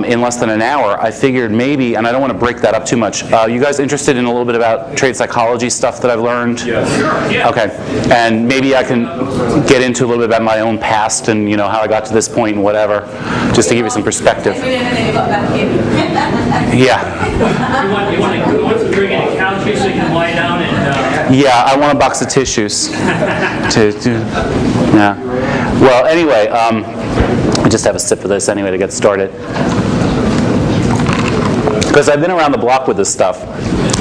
in less than an hour, I figured maybe, and I don't want to break that up too much, you guys interested in a little bit about trade psychology stuff that I've learned? Yes. Sure, yeah. Okay, and maybe I can get into a little bit about my own past and how I got to this point and whatever, just to give you some perspective. Yeah. You want to bring in a couch so you can lie down and... Yeah, I want a box of tissues. Yeah. Well, anyway, I just have a sip of this anyway to get started. Because I've been around the block with this stuff,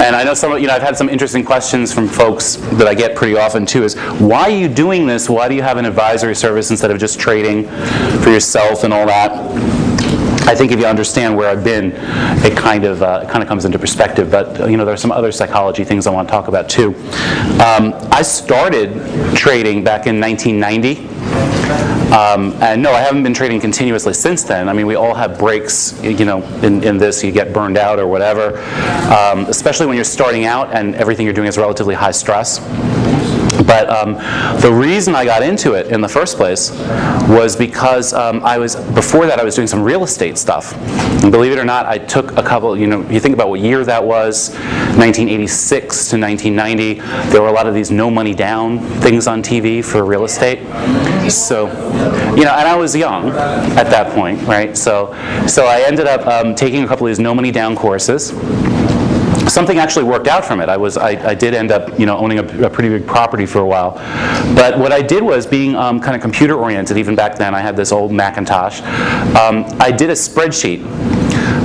and I know I've had some interesting questions from folks that I get pretty often too. Is why are you doing this? Why do you have an advisory service instead of just trading for yourself and all that? I think if you understand where I've been, it kind of comes into perspective. But there are some other psychology things I want to talk about too. I started trading back in 1990. And no, I haven't been trading continuously since then. I mean, we all have breaks, in this. You get burned out or whatever, especially when you're starting out and everything you're doing is relatively high stress. But the reason I got into it in the first place was because before that I was doing some real estate stuff. And believe it or not, I took a couple, you think about what year that was, 1986 to 1990, there were a lot of these no money down things on TV for real estate. So, and I was young at that point, right? So I ended up taking a couple of these no money down courses. Something actually worked out from it. I did end up, owning a pretty big property for a while. But what I did was, being kind of computer oriented, even back then, I had this old Macintosh. I did a spreadsheet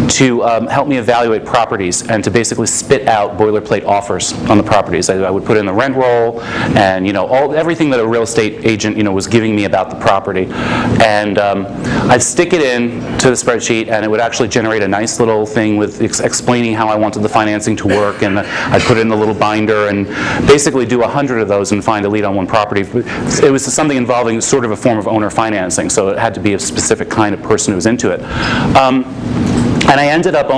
to help me evaluate properties and to basically spit out boilerplate offers on the properties. I would put in the rent roll and everything that a real estate agent was giving me about the property, and I'd stick it in to the spreadsheet, and it would actually generate a nice little thing with explaining how I wanted the financing to work, and I'd put it in the little binder and basically do 100 of those and find a lead on one property. It was something involving sort of a form of owner financing, so it had to be a specific kind of person who was into it. And I ended up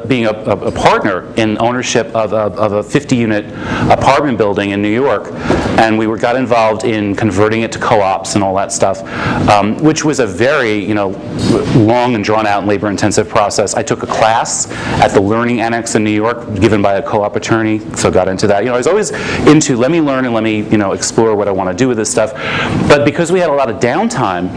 being a partner in ownership of a 50-unit apartment building in New York, and we got involved in converting it to co-ops and all that stuff, which was a very long and drawn-out and labor-intensive process. I took a class at the Learning Annex in New York, given by a co-op attorney, so got into that. I was always into let me learn and let me explore what I want to do with this stuff, but because we had a lot of downtime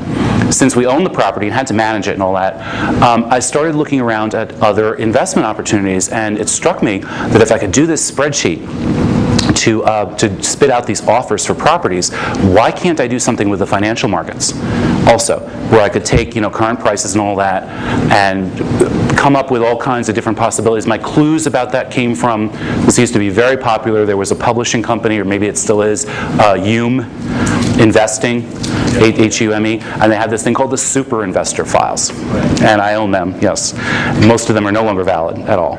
since we owned the property and had to manage it and all that, I started looking around at other investment opportunities, and it struck me that if I could do this spreadsheet to spit out these offers for properties, why can't I do something with the financial markets also, where I could take current prices and all that and come up with all kinds of different possibilities. My clues about that came from, this used to be very popular, there was a publishing company, or maybe it still is, Hume Investing, Hume, and they had this thing called the Super Investor Files, and I own them, yes. Most of them are no longer valid at all,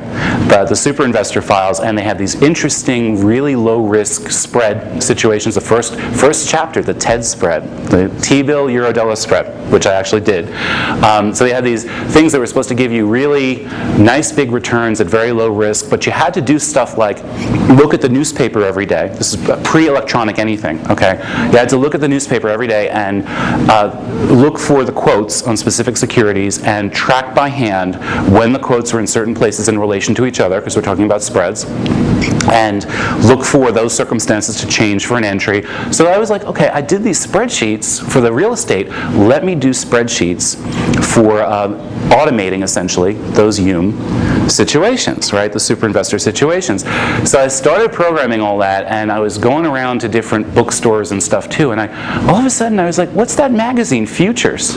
but the Super Investor Files, and they had these interesting, really low-risk spread situations. The first chapter, the TED spread, the T-bill Eurodollar spread, which I actually did. So they had these things that were supposed to give you really nice big returns at very low risk, but you had to do stuff like look at the newspaper every day. This is pre-electronic anything, okay? You had to look at the newspaper every day and look for the quotes on specific securities and track by hand when the quotes were in certain places in relation to each other, because we're talking about spreads, and look for those circumstances to change for an entry. So I was like, okay, I did these spreadsheets for the real estate. Let me do spreadsheets for automating, essentially, those Hume situations, right? The super investor situations. So I started programming all that, and I was going around to different bookstores and stuff too, and all of a sudden I was like, what's that magazine, Futures?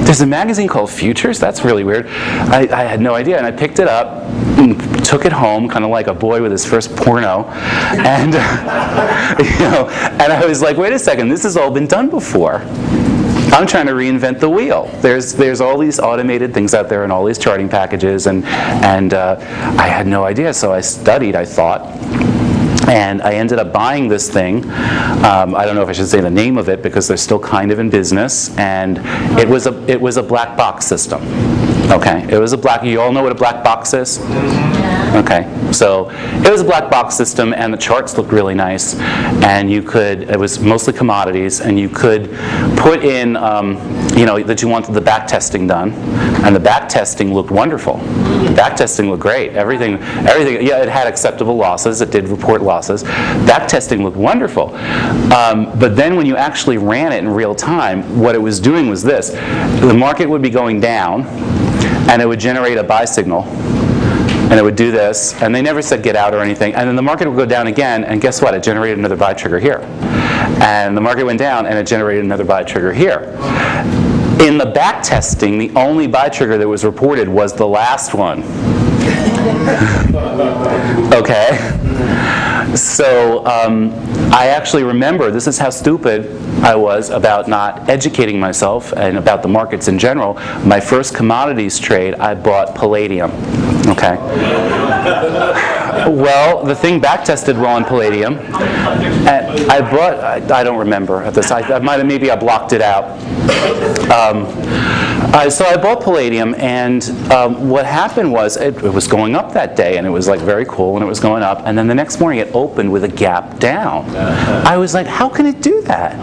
There's a magazine called Futures? That's really weird. I had no idea, and I picked it up and took it home, kind of like a boy with his first porno, and and I was like, wait a second, this has all been done before. I'm trying to reinvent the wheel. There's all these automated things out there and all these charting packages, and I had no idea, so I studied, I thought. And I ended up buying this thing. I don't know if I should say the name of it because they're still kind of in business. And it was a black box system. Okay, it was a black. You all know what a black box is? Yeah. Okay, so it was a black box system, and the charts looked really nice, and it was mostly commodities, and you could put in, that you wanted the back testing done, and the back testing looked wonderful. The back testing looked great. Everything, yeah, it had acceptable losses. It did report losses. Back testing looked wonderful. But then when you actually ran it in real time, what it was doing was this. The market would be going down, and it would generate a buy signal. And it would do this, and they never said get out or anything. And then the market would go down again, and guess what? It generated another buy trigger here. And the market went down, and it generated another buy trigger here. In the back testing, the only buy trigger that was reported was the last one. Okay? So I actually remember, this is how stupid I was about not educating myself and about the markets in general. My first commodities trade, I bought palladium. Okay. Well, the thing back tested well on palladium. And I don't remember at this. Maybe I blocked it out. So I bought palladium, and what happened was it was going up that day, and it was like very cool, and it was going up, and then the next morning it opened with a gap down. I was like, how can it do that?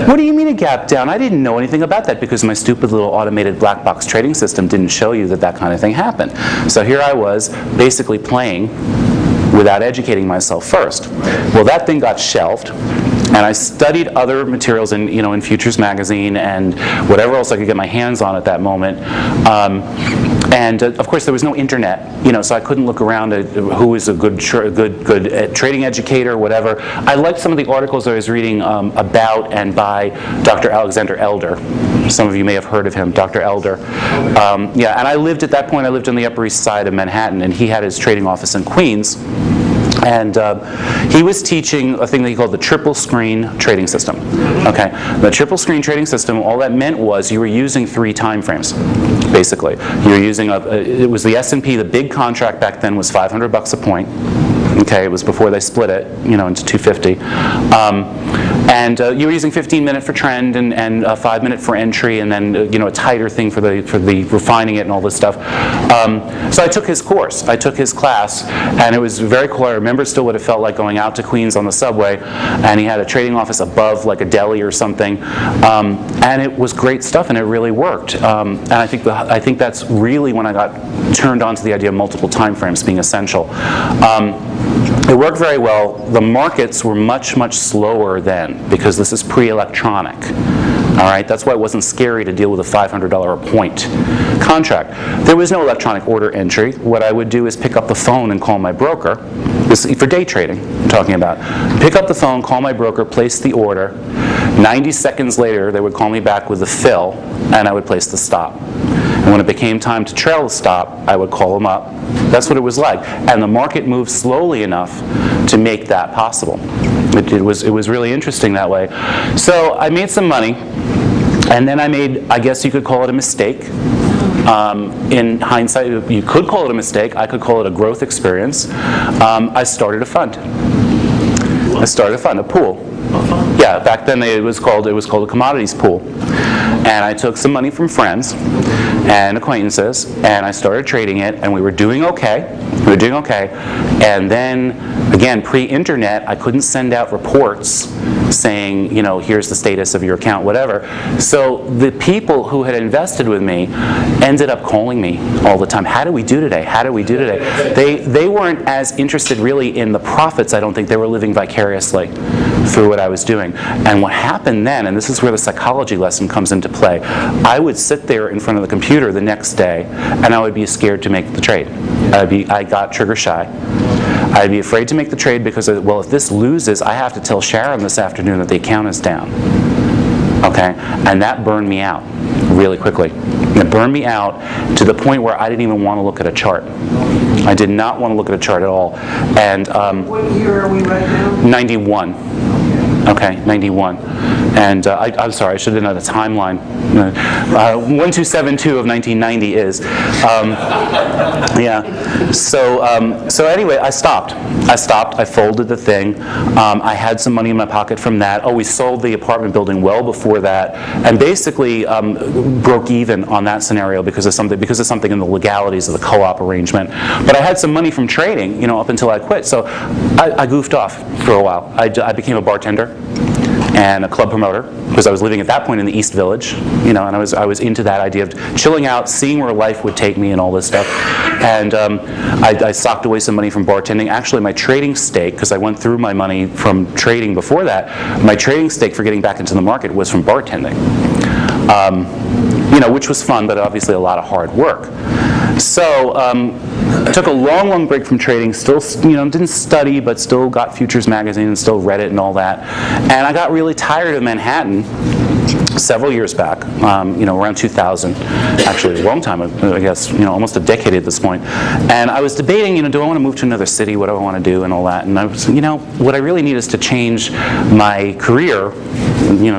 What do you mean a gap down? I didn't know anything about that because my stupid little automated black box trading system didn't show you that kind of thing happened. So here I was basically playing without educating myself first. Well, that thing got shelved. And I studied other materials in Futures Magazine and whatever else I could get my hands on at that moment. Of course, there was no internet, so I couldn't look around at who is a good trading educator or whatever. I liked some of the articles I was reading about and by Dr. Alexander Elder. Some of you may have heard of him, Dr. Elder. And I lived at that point, I lived on the Upper East Side of Manhattan, and he had his trading office in Queens. And he was teaching a thing that he called the triple screen trading system. Okay, the triple screen trading system, all that meant was you were using 3 time frames, basically. You were using it was the S&P, the big contract back then was $500 a point. Okay, it was before they split it, into 250. You were using 15-minute for trend and 5-minute for entry, and then a tighter thing for the refining it and all this stuff. So I took his course, I took his class, and it was very cool. I remember still what it felt like going out to Queens on the subway, and he had a trading office above like a deli or something, and it was great stuff, and it really worked. And I think that's really when I got turned on to the idea of multiple time frames being essential. It worked very well. The markets were much, much slower then because this is pre-electronic. All right, that's why it wasn't scary to deal with a $500 a point contract. There was no electronic order entry. What I would do is pick up the phone and call my broker. This is for day trading I'm talking about. Pick up the phone, call my broker, place the order. 90 seconds later, they would call me back with the fill, and I would place the stop. And when it became time to trail the stop, I would call them up. That's what it was like. And the market moved slowly enough to make that possible. It was really interesting that way. So I made some money, and then I made, I guess you could call it a mistake. In hindsight, you could call it a mistake. I could call it a growth experience. I started a fund. A pool. Yeah, back then it was called a commodities pool. And I took some money from friends and acquaintances, and I started trading it, and we were doing okay. And then, again, pre-internet, I couldn't send out reports saying, here's the status of your account, whatever. So the people who had invested with me ended up calling me all the time. How do we do today? How do we do today? They weren't as interested really in the profits. I don't think they were living vicariously through what I was doing. And what happened then, and this is where the psychology lesson comes into play, I would sit there in front of the computer the next day, and I would be scared to make the trade. I got trigger shy. I'd be afraid to make the trade because, well, if this loses, I have to tell Sharon this afternoon that the account is down. Okay? And that burned me out really quickly. It burned me out to the point where I didn't even want to look at a chart. I did not want to look at a chart at all. And what year are we right now? 91. Okay, 91. And I'm sorry, I should have done a timeline. 1272 of 1990 is. Yeah. So anyway, I stopped. I folded the thing. I had some money in my pocket from that. Oh, we sold the apartment building well before that, and basically broke even on that scenario because of something in the legalities of the co-op arrangement. But I had some money from trading, up until I quit. So I goofed off for a while. I became a bartender and a club promoter, because I was living at that point in the East Village, and I was into that idea of chilling out, seeing where life would take me and all this stuff. And I socked away some money from bartending. Actually, my trading stake, because I went through my money from trading before that, my trading stake for getting back into the market was from bartending. Which was fun, but obviously a lot of hard work. So I took a long break from trading, still, didn't study, but still got Futures Magazine and still read it and all that. And I got really tired of Manhattan several years back, around 2000, actually a long time, I guess, almost a decade at this point. And I was debating, do I want to move to another city? What do I want to do and all that? And I was, what I really need is to change my career,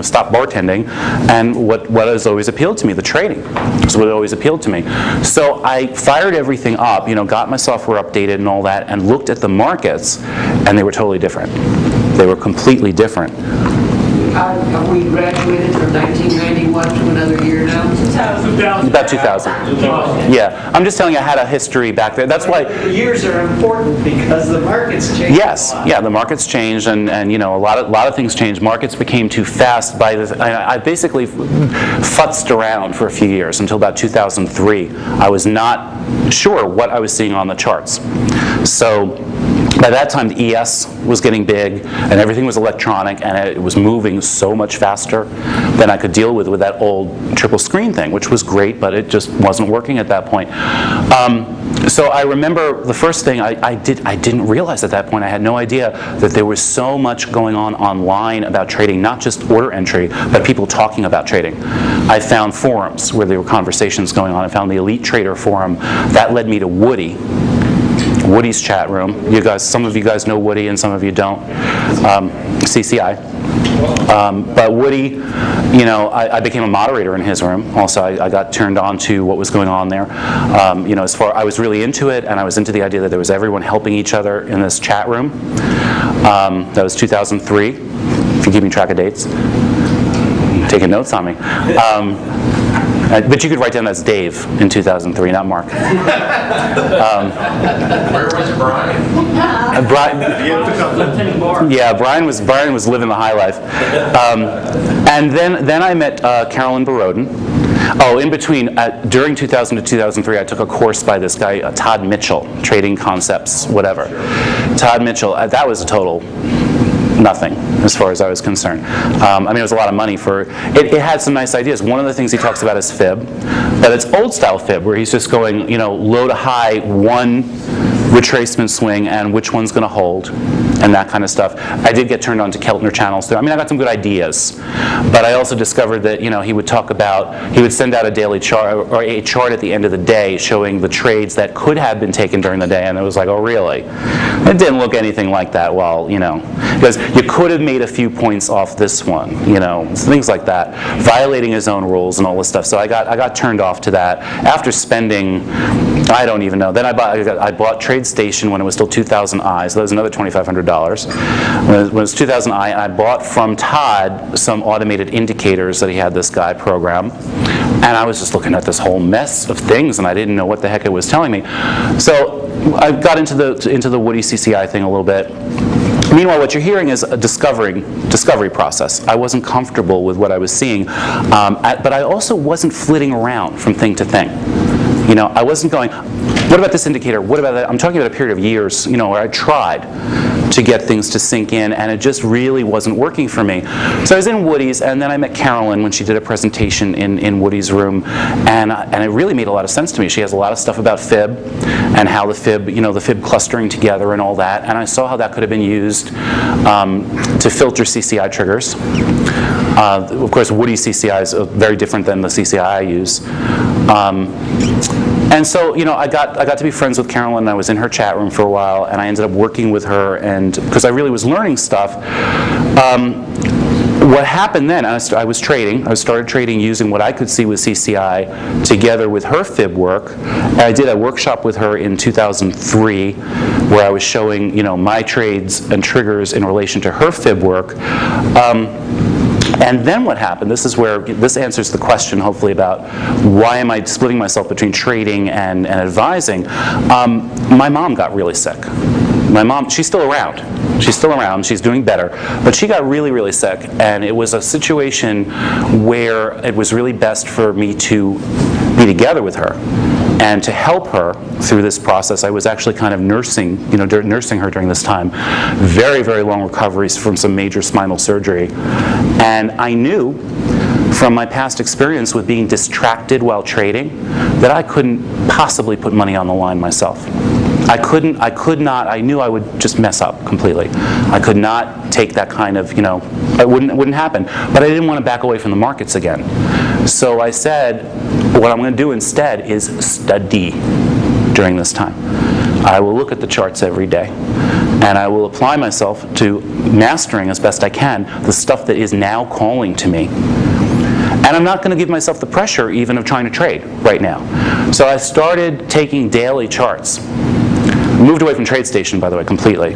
stop bartending, and what has always appealed to me, the trading, is what always appealed to me. So I fired everything up, got my software updated and all that, and looked at the markets, and they were totally different. They were completely different. Have we graduated from 1991 to another year now? 2000. About 2000. Yeah, I'm just telling you I had a history back there. That's why The years are important because the markets change. Yes, yeah, the markets changed, and a lot of things changed. Markets became too fast. I basically futzed around for a few years until about 2003. I was not sure what I was seeing on the charts. So by that time, the ES was getting big, and everything was electronic, and it was moving so much faster than I could deal with that old triple screen thing, which was great, but it just wasn't working at that point. So I remember the first thing I didn't realize at that point, I had no idea that there was so much going on online about trading, not just order entry, but people talking about trading. I found forums where there were conversations going on. I found the Elite Trader forum. That led me to Woody's chat room. Some of you guys know Woody and some of you don't. CCI. But Woody, I became a moderator in his room. Also, I got turned on to what was going on there. I was really into it, and I was into the idea that there was everyone helping each other in this chat room. That was 2003, if you keep me track of dates. Taking notes on me. But you could write down that's Dave in 2003, not Mark. Where was Brian? Lieutenant Bar. Yeah, Brian was living the high life. And then I met Carolyn Borodin. Oh, in between, during 2000 to 2003, I took a course by this guy, Todd Mitchell, Trading Concepts, whatever. Todd Mitchell, that was a total nothing as far as I was concerned. It was a lot of money for it. It had some nice ideas. One of the things he talks about is fib, but it's old style fib where he's just going, low to high, one retracement swing and which one's going to hold and that kind of stuff. I did get turned on to Keltner channels too. I got some good ideas, but I also discovered that he would send out a daily chart or a chart at the end of the day showing the trades that could have been taken during the day, and it was like, oh really? It didn't look anything like that. Well, because you could have made a few points off this one, things like that, violating his own rules and all this stuff. So I got turned off to that after spending, I don't even know. Then I bought TradeStation when it was still 2000i, so that was another $2,500. When it was 2000i, and I bought from Todd some automated indicators that he had this guy program. And I was just looking at this whole mess of things, and I didn't know what the heck it was telling me. So I got into the Woody CCI thing a little bit. Meanwhile, what you're hearing is a discovery process. I wasn't comfortable with what I was seeing, but I also wasn't flitting around from thing to thing. I wasn't going, what about this indicator? What about that? I'm talking about a period of years, where I tried to get things to sink in, and it just really wasn't working for me. So I was in Woody's, and then I met Carolyn when she did a presentation in Woody's room, and it really made a lot of sense to me. She has a lot of stuff about fib and how the fib clustering together and all that, and I saw how that could have been used to filter CCI triggers. Of course, Woody CCI is very different than the CCI I use. And so, I got to be friends with Carolyn, and I was in her chat room for a while, and I ended up working with her, and because I really was learning stuff. what happened then, I started trading using what I could see with CCI together with her fib work. And I did a workshop with her in 2003 where I was showing, my trades and triggers in relation to her fib work. And then what happened, this answers the question hopefully about why am I splitting myself between trading and advising. My mom got really sick. My mom, she's still around. She's doing better. But she got really, really sick. And it was a situation where it was really best for me to be together with her and to help her through this process. I was actually kind of nursing her during this time. Very, very long recoveries from some major spinal surgery. And I knew from my past experience with being distracted while trading that I couldn't possibly put money on the line myself. I could not, I knew I would just mess up completely. I could not take that kind of, it wouldn't happen. But I didn't want to back away from the markets again. So I said, what I'm going to do instead is study during this time. I will look at the charts every day. And I will apply myself to mastering as best I can the stuff that is now calling to me. And I'm not going to give myself the pressure even of trying to trade right now. So I started taking daily charts. Moved away from TradeStation, by the way, completely.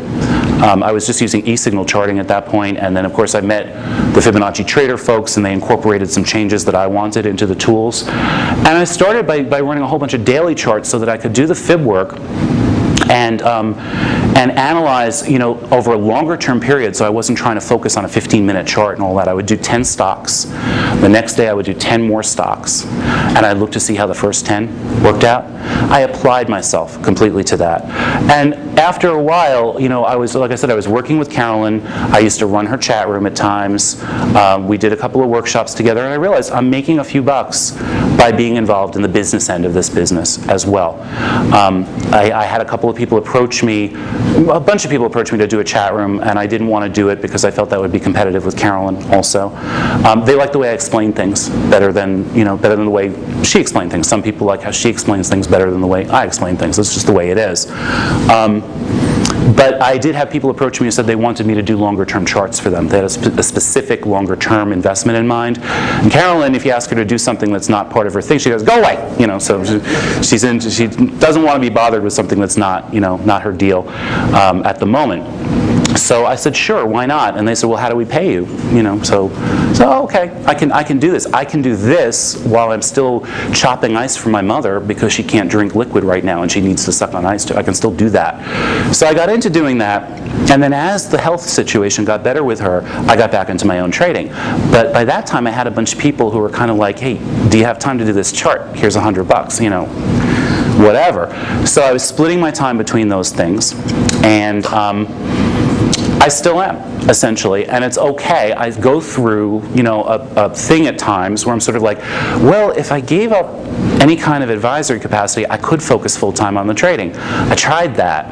I was just using eSignal charting at that point, and then of course I met the Fibonacci Trader folks, and they incorporated some changes that I wanted into the tools. And I started by running a whole bunch of daily charts so that I could do the fib work and analyze, over a longer term period. So I wasn't trying to focus on a 15-minute chart and all that. I would do 10 stocks. The next day I would do 10 more stocks, and I'd look to see how the first 10 worked out. I applied myself completely to that. And after a while, I was working with Carolyn. I used to run her chat room at times. We did a couple of workshops together, and I realized I'm making a few bucks by being involved in the business end of this business as well. I had a couple of people approach me, a bunch of people approached me to do a chat room, and I didn't want to do it because I felt that would be competitive with Carolyn also. They like the way I explain things better than the way she explained things. Some people like how she explains things better than the way I explain things. It's just the way it is. But I did have people approach me and said they wanted me to do longer term charts for them. They had a specific longer term investment in mind. And Carolyn, if you ask her to do something that's not part of her thing, she goes, go away. So she doesn't want to be bothered with something that's not, not her deal at the moment. So I said, sure, why not? And they said, well, how do we pay you? So okay, I can do this. I can do this while I'm still chopping ice for my mother because she can't drink liquid right now and she needs to suck on ice too. I can still do that. So I got into doing that, and then as the health situation got better with her, I got back into my own trading. But by that time, I had a bunch of people who were kind of like, hey, do you have time to do this chart? Here's $100, whatever. So I was splitting my time between those things, and I still am, essentially, and it's okay. I go through, a thing at times where I'm sort of like, well, if I gave up any kind of advisory capacity, I could focus full-time on the trading. I tried that.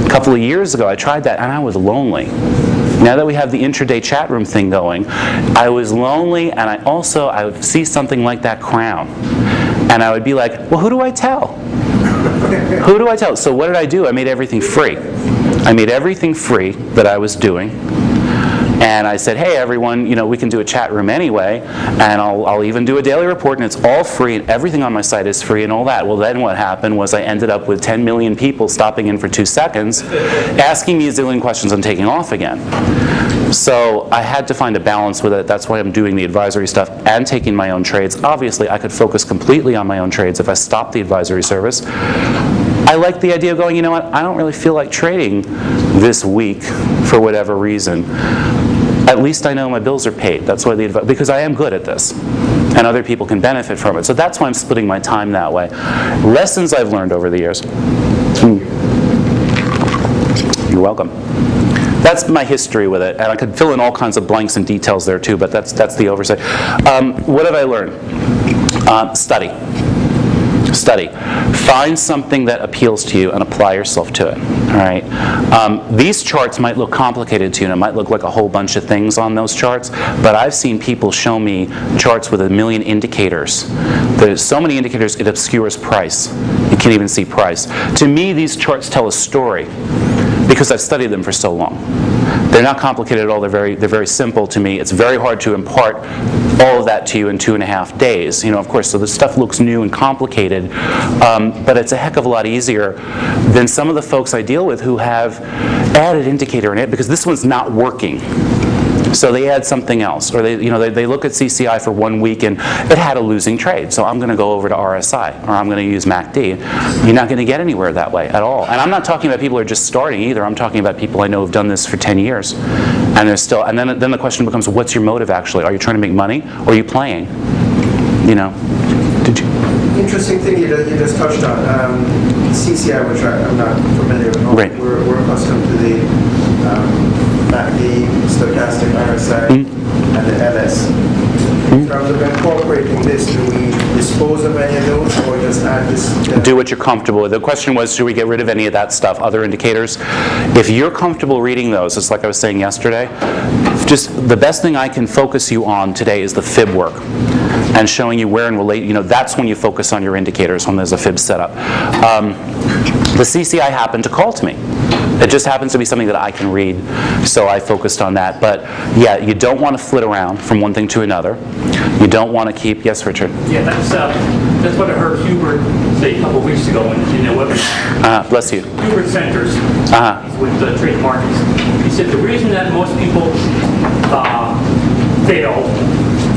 A couple of years ago, I tried that, and I was lonely. Now that we have the intraday chat room thing going, I was lonely, and I would see something like that crown, and I would be like, well, who do I tell? Who do I tell? So what did I do? I made everything free. I made everything free that I was doing. And I said, hey, everyone, we can do a chat room anyway, and I'll even do a daily report, and it's all free, and everything on my site is free and all that. Well, then what happened was I ended up with 10 million people stopping in for 2 seconds, asking me a zillion questions and taking off again. So I had to find a balance with it. That's why I'm doing the advisory stuff and taking my own trades. Obviously, I could focus completely on my own trades if I stopped the advisory service. I like the idea of going, you know what, I don't really feel like trading this week for whatever reason. At least I know my bills are paid. That's why because I am good at this, and other people can benefit from it. So that's why I'm splitting my time that way. Lessons I've learned over the years. You're welcome. That's my history with it, and I could fill in all kinds of blanks and details there too, but that's the oversight. What have I learned? Study. Study. Find something that appeals to you and apply yourself to it. All right. These charts might look complicated to you, and it might look like a whole bunch of things on those charts, but I've seen people show me charts with 1 million indicators. There's so many indicators it obscures price. You can't even see price. To me, these charts tell a story. because I've studied them for so long. They're not complicated at all. They're very simple to me. It's very hard to impart all of that to you in 2.5 days. Of course, so this stuff looks new and complicated, but it's a heck of a lot easier than some of the folks I deal with who have added indicator in it because this one's not working. So they add something else, or they look at CCI for 1 week and it had a losing trade. So I'm going to go over to RSI, or I'm going to use MACD. You're not going to get anywhere that way at all. And I'm not talking about people who are just starting either. I'm talking about people I know who've done this for 10 years, and they're still. And then the question becomes, what's your motive actually? Are you trying to make money, or are you playing? Did you? Interesting thing you just touched on, CCI, which I'm not familiar with. Right. We're accustomed to the MACD, stochastic RSI, and the LS. In terms of incorporating this, do we dispose of any of those, or just add this? Do what you're comfortable with. The question was, should we get rid of any of that stuff, other indicators? If you're comfortable reading those, it's like I was saying yesterday, just the best thing I can focus you on today is the fib work and showing you where and relate. That's when you focus on your indicators, when there's a fib setup. The CCI happened to call to me. It just happens to be something that I can read, so I focused on that. But yeah, you don't want to flit around from one thing to another. You don't want to keep, yes, Richard? Yeah, that's what I heard Hubert say a couple of weeks ago in a webinar. Bless you. Hubert Centers with the trade markets. He said the reason that most people fail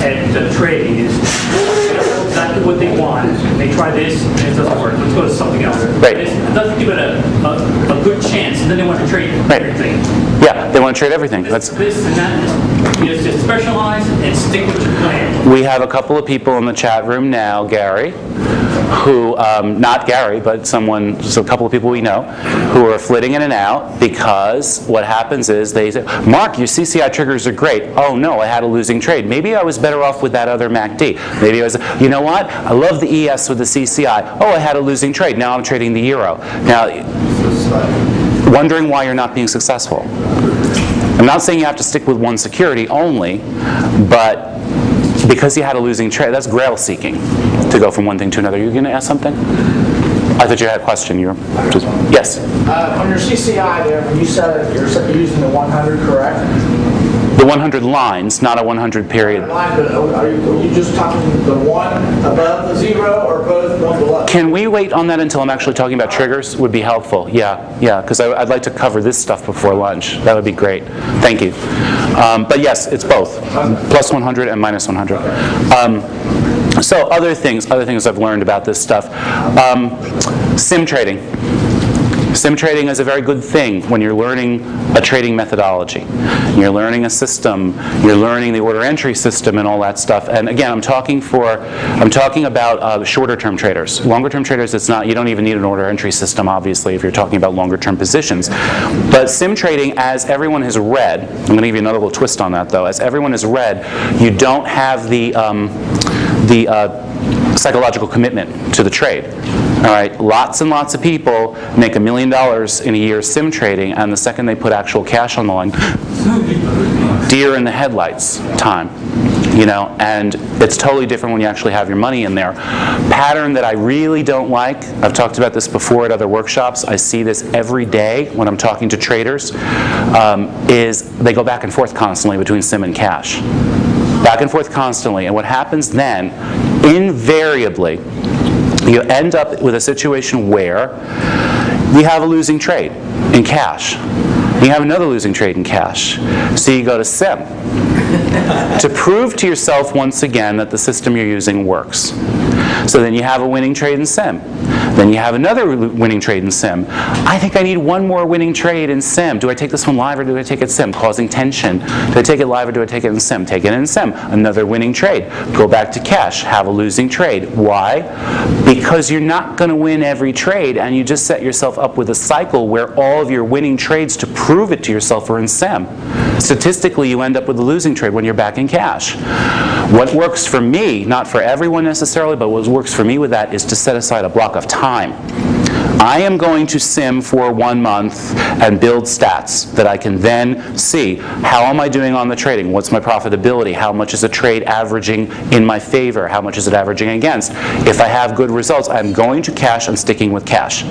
at trading is they know exactly what they want. They try this and it doesn't work. Let's go to something else. Right. It doesn't give it a good chance, and then they want to trade everything. Yeah, they want to trade everything. This and that. You just specialize and stick with your plan. We have a couple of people in the chat room now, Gary, who, not Gary, but so a couple of people we know, who are flitting in and out because what happens is they say, Mark, your CCI triggers are great. Oh no, I had a losing trade. Maybe I was better off with that other MACD. Maybe I was, you know what? I love the ES with the CCI. Oh, I had a losing trade. Now I'm trading the euro. Now, wondering why you're not being successful. I'm not saying you have to stick with one security only, but because you had a losing trade, that's grail seeking to go from one thing to another. You going to ask something? I thought you had a question. Yes? On your CCI there, when you said it, you're using the 100, correct? The 100 lines, not a 100 period. Are you just talking the one above the zero or both one below? Can we wait on that until I'm actually talking about triggers? Would be helpful. Yeah, because I'd like to cover this stuff before lunch. That would be great. Thank you. But yes, it's both, plus 100 and minus 100. So other things I've learned about this stuff. Sim trading. Sim trading is a very good thing when you're learning a trading methodology. You're learning a system, you're learning the order entry system and all that stuff. And again, I'm talking about shorter term traders. Longer term traders, you don't even need an order entry system, obviously, if you're talking about longer term positions. But sim trading, as everyone has read, I'm going to give you another little twist on that though, as everyone has read, you don't have the psychological commitment to the trade. All right, lots and lots of people make $1 million in a year sim trading, and the second they put actual cash on the line, deer in the headlights time. And it's totally different when you actually have your money in there. Pattern that I really don't like, I've talked about this before at other workshops, I see this every day when I'm talking to traders, is they go back and forth constantly between sim and cash. Back and forth constantly, and what happens then, invariably, you end up with a situation where you have a losing trade in cash. You have another losing trade in cash. So you go to sim to prove to yourself once again that the system you're using works. So then you have a winning trade in sim. Then you have another winning trade in sim. I think I need one more winning trade in sim. Do I take this one live or do I take it sim? Causing tension. Do I take it live or do I take it in sim? Take it in sim. Another winning trade. Go back to cash. Have a losing trade. Why? Because you're not going to win every trade, and you just set yourself up with a cycle where all of your winning trades to prove it to yourself are in sim. Statistically, you end up with a losing trade when you're back in cash. What works for me, not for everyone necessarily, but what works for me with that is to set aside a block of time. I am going to sim for 1 month and build stats that I can then see. How am I doing on the trading? What's my profitability? How much is a trade averaging in my favor? How much is it averaging against? If I have good results, I'm going to cash and sticking with cash.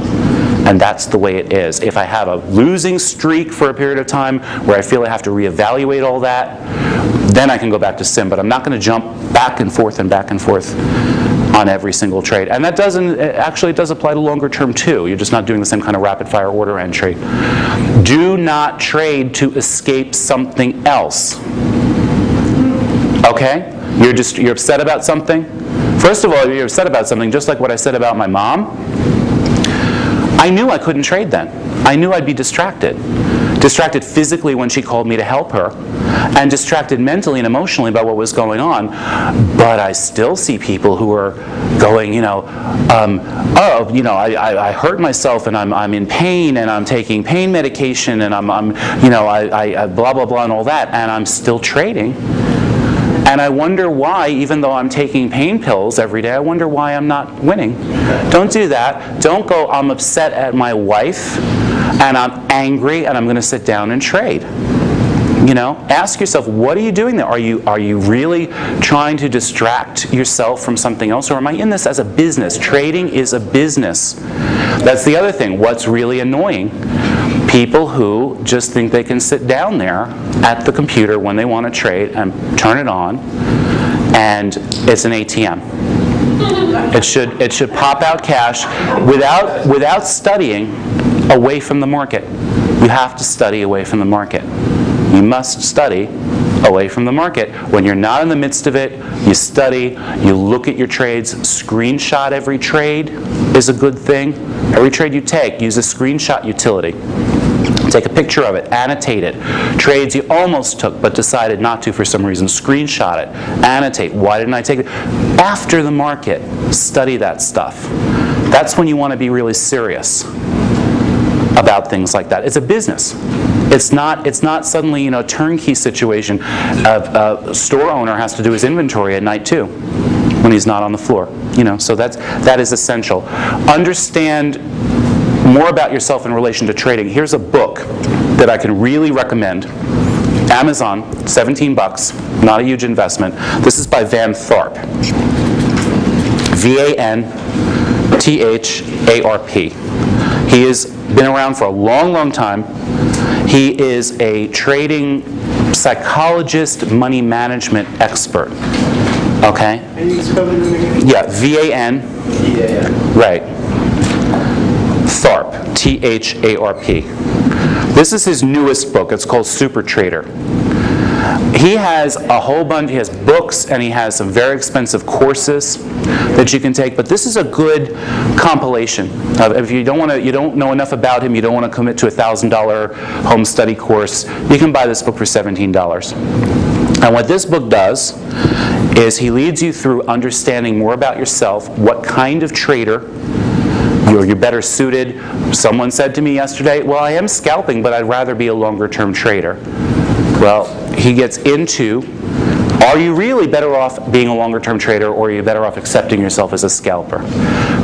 And that's the way it is. If I have a losing streak for a period of time where I feel I have to reevaluate all that, then I can go back to sim. But I'm not going to jump back and forth on every single trade. And that doesn't, actually it does apply to longer term too. You're just not doing the same kind of rapid fire order entry. Do not trade to escape something else. Okay? You're upset about something? First of all, you're upset about something, just like what I said about my mom. I knew I couldn't trade then. I knew I'd be distracted. Distracted physically when she called me to help her, and distracted mentally and emotionally by what was going on. But I still see people who are going, I hurt myself and I'm in pain and I'm taking pain medication and I blah blah blah and all that, and I'm still trading. And I wonder why, even though I'm taking pain pills every day, I wonder why I'm not winning. Don't do that. Don't go, I'm upset at my wife, and I'm angry, and I'm going to sit down and trade. Ask yourself, what are you doing there? Are you really trying to distract yourself from something else, or am I in this as a business? Trading is a business. That's the other thing. What's really annoying? People who just think they can sit down there at the computer when they want to trade and turn it on, and it's an ATM. It should pop out cash without studying away from the market. You have to study away from the market. You must study away from the market. When you're not in the midst of it, you study, you look at your trades, screenshot every trade is a good thing. Every trade you take, use a screenshot utility. Take a picture of it, annotate it. Trades you almost took but decided not to for some reason, screenshot it, annotate. Why didn't I take it? After the market, study that stuff. That's when you want to be really serious about things like that. It's a business. It's not suddenly a turnkey situation. A store owner has to do his inventory at night too, when he's not on the floor. So that is essential. Understand more about yourself in relation to trading. Here's a book that I can really recommend. Amazon, $17, not a huge investment. This is by Van Tharp. V-A-N-T-H-A-R-P. He has been around for a long, long time. He is a trading psychologist, money management expert. Okay? Can you spell it again? Yeah, V-A-N. V-A-N. Right. Tharp, T-H-A-R-P. This is his newest book. It's called Super Trader. He has a whole bunch, he has books, and he has some very expensive courses that you can take, but this is a good compilation. If you don't know enough about him, you don't want to commit to a $1,000 home study course, you can buy this book for $17. And what this book does is he leads you through understanding more about yourself, what kind of trader you're better suited. Someone said to me yesterday, well, I am scalping, but I'd rather be a longer term trader. Well, he gets into, are you really better off being a longer term trader, or are you better off accepting yourself as a scalper?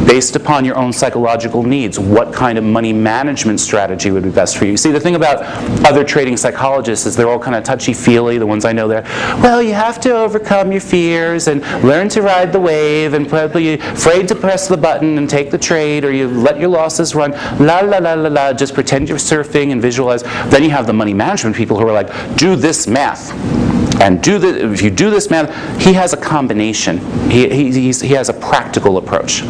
Based upon your own psychological needs, what kind of money management strategy would be best for you? See, the thing about other trading psychologists is they're all kind of touchy-feely, the ones I know there. Well, you have to overcome your fears and learn to ride the wave, and probably you're afraid to press the button and take the trade, or you let your losses run, la la la la la, just pretend you're surfing and visualize. Then you have the money management people who are like, do this math. And if you do this math, he has a combination. He has a practical approach.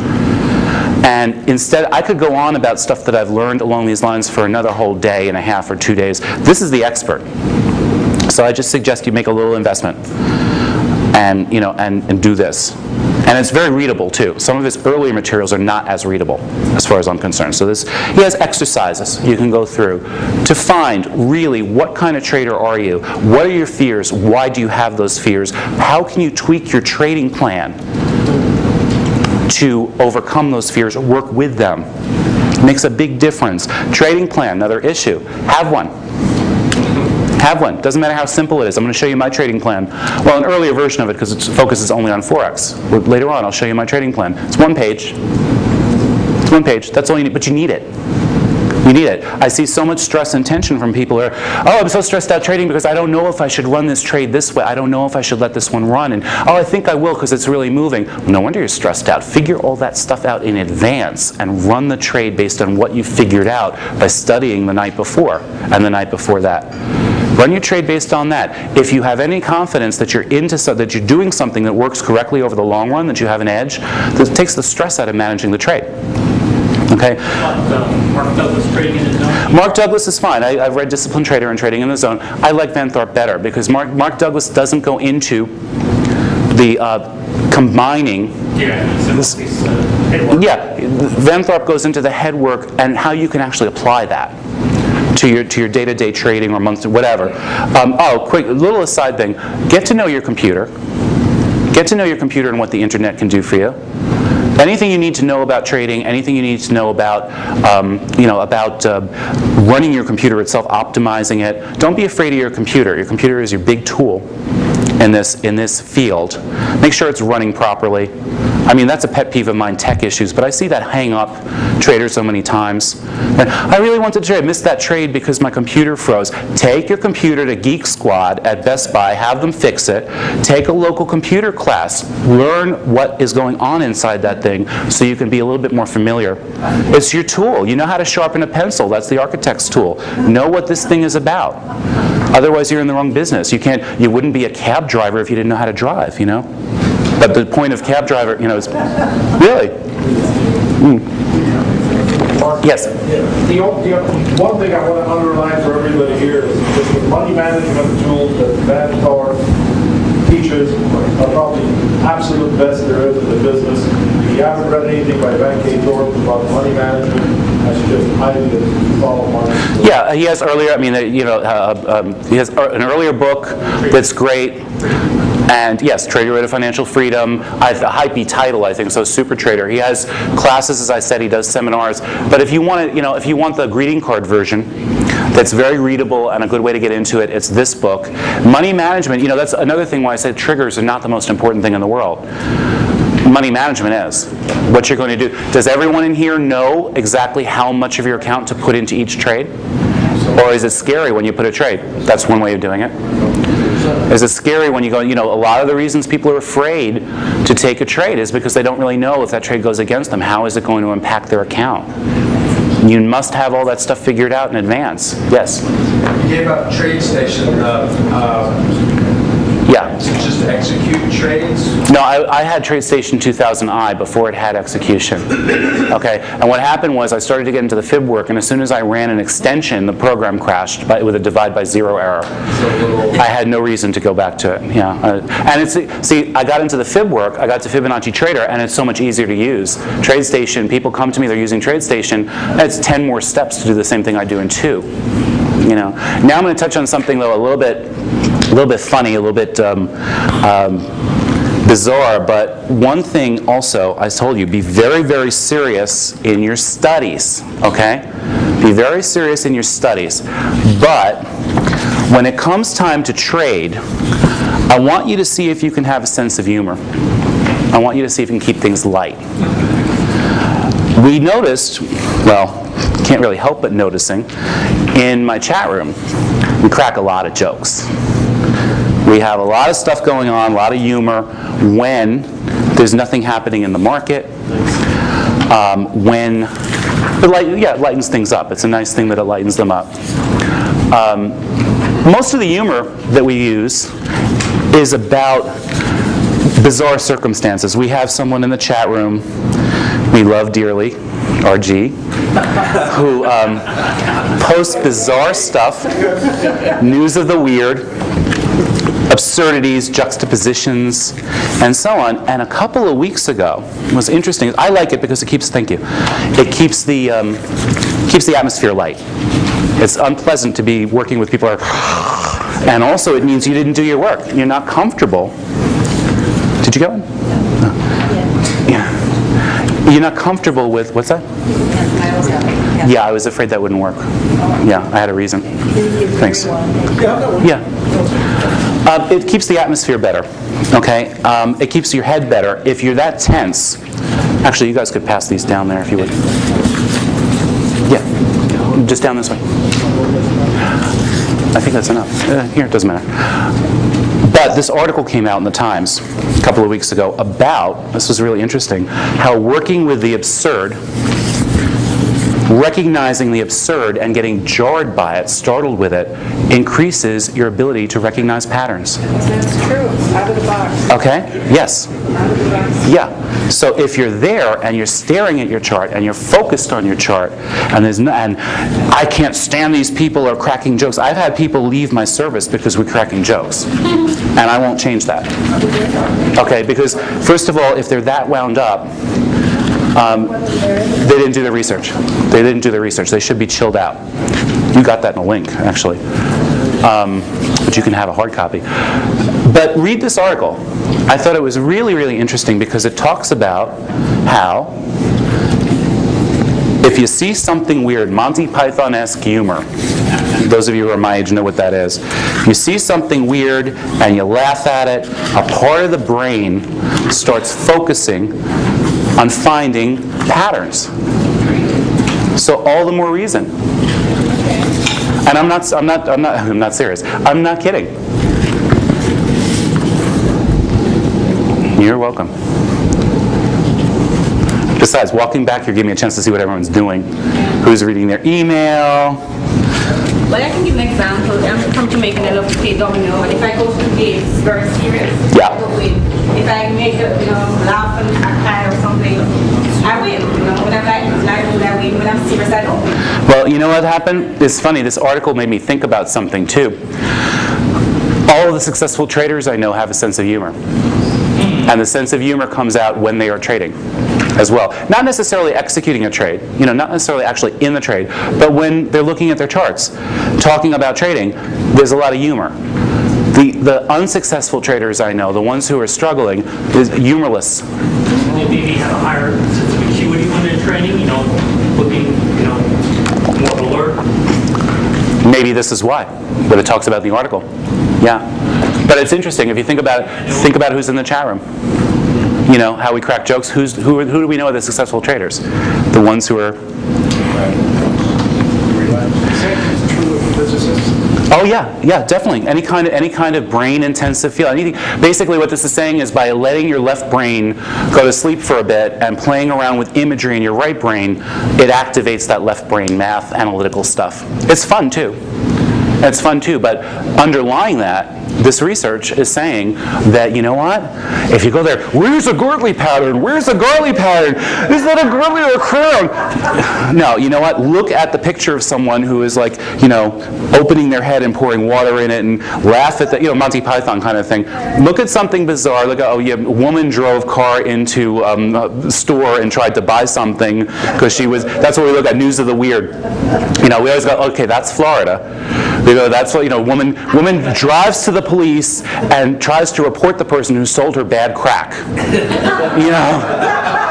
And instead, I could go on about stuff that I've learned along these lines for another whole day and a half or 2 days. This is the expert. So I just suggest you make a little investment and do this. And it's very readable too. Some of his earlier materials are not as readable as far as I'm concerned. So he has exercises you can go through to find really what kind of trader are you? What are your fears? Why do you have those fears? How can you tweak your trading plan to overcome those fears or work with them? It makes a big difference. Trading plan, another issue. Have one. Have one. Doesn't matter how simple it is. I'm going to show you my trading plan. Well, an earlier version of it, because it focuses only on Forex. Later on, I'll show you my trading plan. It's one page. It's one page. That's all you need, but you need it. You need it. I see so much stress and tension from people who are, oh, I'm so stressed out trading because I don't know if I should run this trade this way. I don't know if I should let this one run. And, oh, I think I will because it's really moving. No wonder you're stressed out. Figure all that stuff out in advance and run the trade based on what you figured out by studying the night before and the night before that. Run your trade based on that. If you have any confidence that you're that you're doing something that works correctly over the long run, that you have an edge, that takes the stress out of managing the trade. Okay. Mark Douglas trading in the zone. Mark Douglas is fine. I've read Disciplined Trader and Trading in the Zone. I like Van Thorp better because Mark Douglas doesn't go into the combining. Headwork. Yeah, Van Thorp goes into the head work and how you can actually apply that to your day-to-day trading or monthly, whatever. Quick little aside thing: get to know your computer. Get to know your computer and what the internet can do for you. Anything you need to know about trading, anything you need to know about, running your computer itself, optimizing it. Don't be afraid of your computer. Your computer is your big tool in this field. Make sure it's running properly. I mean, that's a pet peeve of mine, tech issues, but I see that hang up traders so many times. And I really wanted to trade. I missed that trade because my computer froze. Take your computer to Geek Squad at Best Buy, have them fix it. Take a local computer class. Learn what is going on inside that thing so you can be a little bit more familiar. It's your tool. You know how to sharpen a pencil. That's the architect's tool. Know what this thing is about. Otherwise, you're in the wrong business. You wouldn't be a cab driver if you didn't know how to drive, you know? But the point of cab driver, is really. Yes. The one thing I want to underline for everybody here is that the money management tools that Van Thorp teaches are probably absolute best there is in the business. If you haven't read anything by Van K. Thorp about money management, I suggest highly that you follow mine. Yeah, he has earlier. I mean, he has an earlier book that's great. And yes, Trader Rate of Financial Freedom. A hypey title, I think. So Super Trader. He has classes, as I said. He does seminars. But if you want to, if you want the greeting card version, that's very readable and a good way to get into it, it's this book. Money management. That's another thing why I said triggers are not the most important thing in the world. Money management is what you're going to do. Does everyone in here know exactly how much of your account to put into each trade? Or is it scary when you put a trade? That's one way of doing it. Is it scary when you go, a lot of the reasons people are afraid to take a trade is because they don't really know if that trade goes against them. How is it going to impact their account? You must have all that stuff figured out in advance. Yes? You gave up TradeStation Yeah. to just execute trades. No, I had TradeStation 2000i before it had execution. Okay, and what happened was I started to get into the fib work, and as soon as I ran an extension, the program crashed with a divide by zero error. I had no reason to go back to it. Yeah, and I got into the fib work. I got to Fibonacci Trader, and it's so much easier to use. TradeStation, people come to me, they're using TradeStation. It's 10 more steps to do the same thing I do in 2. Now I'm going to touch on something though a little bit funny, a little bit bizarre, but one thing also, I told you, be very, very serious in your studies, okay? Be very serious in your studies. But when it comes time to trade, I want you to see if you can have a sense of humor. I want you to see if you can keep things light. We noticed, well, can't really help but noticing, in my chat room, we crack a lot of jokes. We have a lot of stuff going on, a lot of humor when there's nothing happening in the market, when it lightens things up. It's a nice thing that it lightens them up. Most of the humor that we use is about bizarre circumstances. We have someone in the chat room we love dearly, RG, who posts bizarre stuff, news of the weird, absurdities, juxtapositions, and so on. And a couple of weeks ago, it was interesting. I like it because it keeps, thank you, it keeps the atmosphere light. It's unpleasant to be working with people who are, and also it means you didn't do your work. You're not comfortable. Did you go in? No. Yeah. You're not comfortable with, what's that? Yeah, I was afraid that wouldn't work. Yeah, I had a reason. Thanks. Yeah. It keeps the atmosphere better, okay? It keeps your head better. If you're that tense, Actually, you guys could pass these down there if you would. Yeah, just down this way. I think that's enough. Here, it doesn't matter. But this article came out in the Times a couple of weeks ago about, this was really interesting, how working with the absurd, recognizing the absurd and getting jarred by it, startled with it, increases your ability to recognize patterns. That's true. Out of the box. Okay? Yes. Out of the box. Yeah. So if you're there and you're staring at your chart and you're focused on your chart, and I can't stand these people are cracking jokes. I've had people leave my service because we're cracking jokes, and I won't change that. Okay? Because first of all, if they're that wound up, they didn't do the research. They didn't do the research. They should be chilled out. You got that in a link, actually. But you can have a hard copy. But read this article. I thought it was really, really interesting because it talks about how if you see something weird, Monty Python-esque humor, those of you who are my age know what that is. If you see something weird and you laugh at it, a part of the brain starts focusing on finding patterns. So all the more reason. And I'm not serious. I'm not kidding. You're welcome. Besides, walking back here gave me a chance to see what everyone's doing. Who's reading their email. Well, I can give an example. I'm from Jamaica and I love to play domino. And if I go to the game, it's very serious. Yeah. I will win. If I make it, laugh and cry or something, I win. When I'm like, I win. When I'm serious, I don't win. Well, you know what happened? It's funny. This article made me think about something too. All of the successful traders I know have a sense of humor. And the sense of humor comes out when they are trading as well. Not necessarily executing a trade, not necessarily actually in the trade, but when they're looking at their charts, talking about trading, there's a lot of humor. The unsuccessful traders I know, the ones who are struggling, is humorless. They maybe have a higher sense of acuity when they're trading, looking, more alert. Maybe this is why, but it talks about in the article. Yeah. But it's interesting, if you think about who's in the chat room. How we crack jokes. Who do we know are the successful traders? The ones who are... Oh yeah, definitely. Any kind of brain-intensive feel. Anything. Basically, what this is saying is by letting your left brain go to sleep for a bit and playing around with imagery in your right brain, it activates that left brain math, analytical stuff. It's fun too. But underlying that, this research is saying that, you know what? If you go there, where's the Gartley pattern? Where's the Gartley pattern? Is that a Gartley or a crown? No, you know what? Look at the picture of someone who is like, opening their head and pouring water in it and laugh at the, Monty Python kind of thing. Look at something bizarre. Look at, a woman drove car into a store and tried to buy something because that's what we look at, news of the weird. We always go, okay, that's Florida. That's what, woman drives to the police and tries to report the person who sold her bad crack.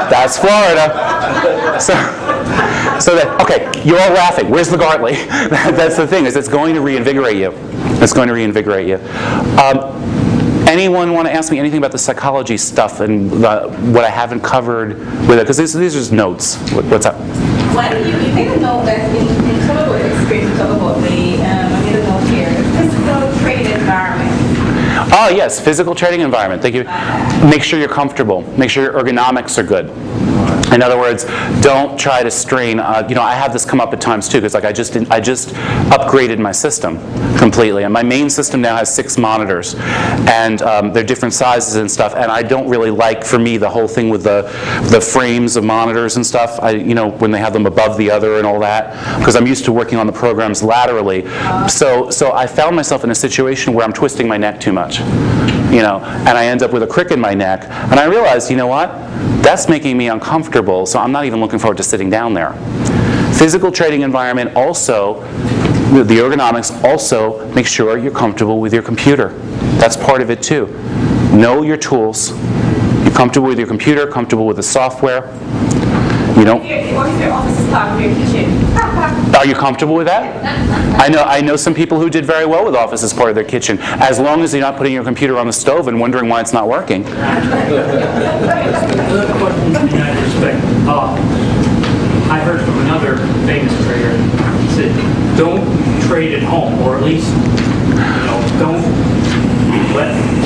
That's Florida. So that, okay, you're all laughing. Where's the Gartley? That's the thing, is it's going to reinvigorate you. It's going to reinvigorate you. Anyone want to ask me anything about the psychology stuff and what I haven't covered with it? Because these are just notes. What's up? Why do you even know that in some of the experience you talk about the physical trade environment? Oh yes, physical trading environment. Thank you. Make sure you're comfortable. Make sure your ergonomics are good. In other words, don't try to strain. I have this come up at times too, because I just upgraded my system completely, and my main system now has 6 monitors, and they're different sizes and stuff. And I don't really like, for me, the whole thing with the frames of monitors and stuff. When they have them above the other and all that, because I'm used to working on the programs laterally. So I found myself in a situation where I'm twisting my neck too much. And I end up with a crick in my neck, and I realized, that's making me uncomfortable, so I'm not even looking forward to sitting down there. Physical trading environment also, the ergonomics also make sure you're comfortable with your computer. That's part of it too. Know your tools. You're comfortable with your computer, comfortable with the software. You don't? What if your office is part of your kitchen? Are you comfortable with that? I know some people who did very well with Office as part of their kitchen, as long as you're not putting your computer on the stove and wondering why it's not working. Another question in that respect. I heard from another famous trader, he said, don't trade at home, or at least,